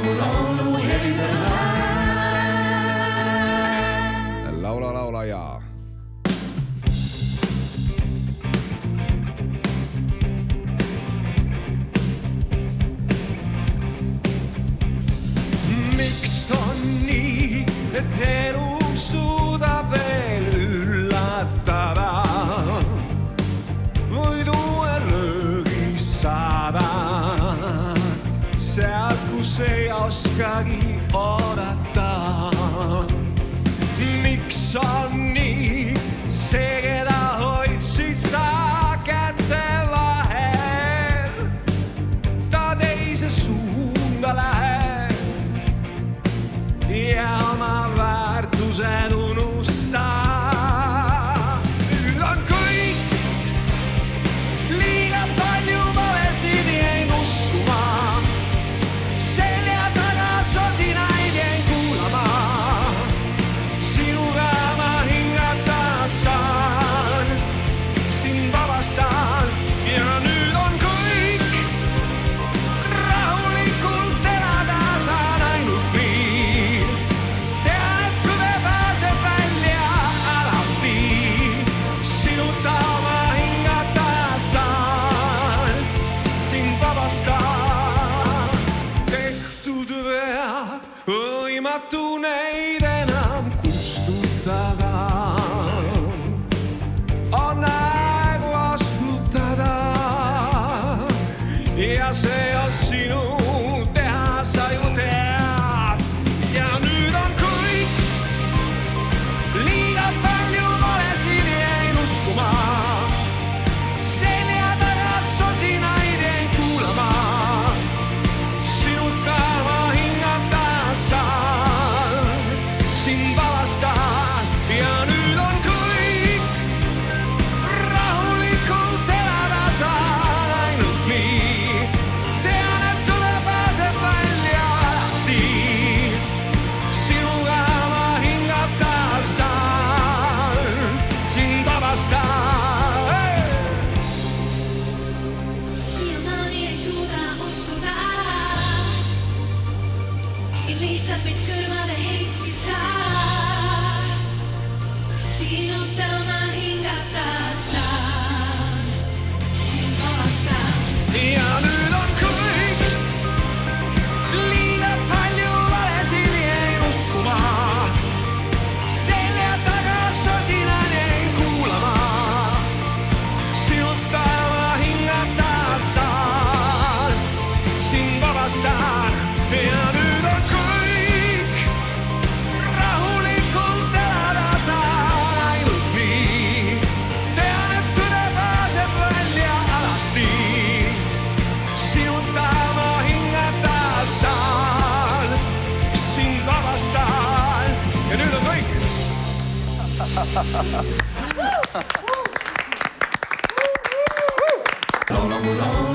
mu laulu heliseb hääl. Laula, laula ja. Miks on nii, et elu suudab veel üllatada? Võid uue löögi saada sealt, kus ei oskagi oodata. Miks on nii, see, keda hoidsid sa käte vahel, ta teise suunda läheb ja oma väärtused unustab. Nüüd on kõik liiga palju valesid jäin uskuma, selja taga sosinaid jäin kuulama. Sinuga ma hingata saan, sind vabastan ja nüüd on kõik. Rahulikult elada saan ainult nii. Tean, et tõde pääseb välja alati. Sinuta ma hingata saan, sind vabastan. Tehtud vead, võimatu neid enam kustutada. On aeg vastutada ja see on sinu teha, sa ju tead. Ja nüüd on kõik liiga palju valesid jäin uskuma, selja taga sosinaid jäin kuulama. Sinuta ma hingata saan, sind vabastan ja nüüd on kõik. Rahulikult elada saan ainult nii. Tean, et tõde pääseb välja alati. Sinuga ma hingata saan, sind vabastan. Siiamaani ei suuda uskuda, lihtsalt mind kõrvale heitsid sa. Sinuta ma hingata saan, sind vabastan. Ja nüüd on kõik liiga palju valesid jäin uskuma, selja taga sosinad jäin kuulama. Sinuta ma hingata saan, sind vabastan ja nüüd on kõik. Rahulikult elada saan ainult nii. Tean, et tõde pääseb välja alati. Sinuta ma hingata saan, sind vabastan ja nüüd on kõik. Laula mu laulu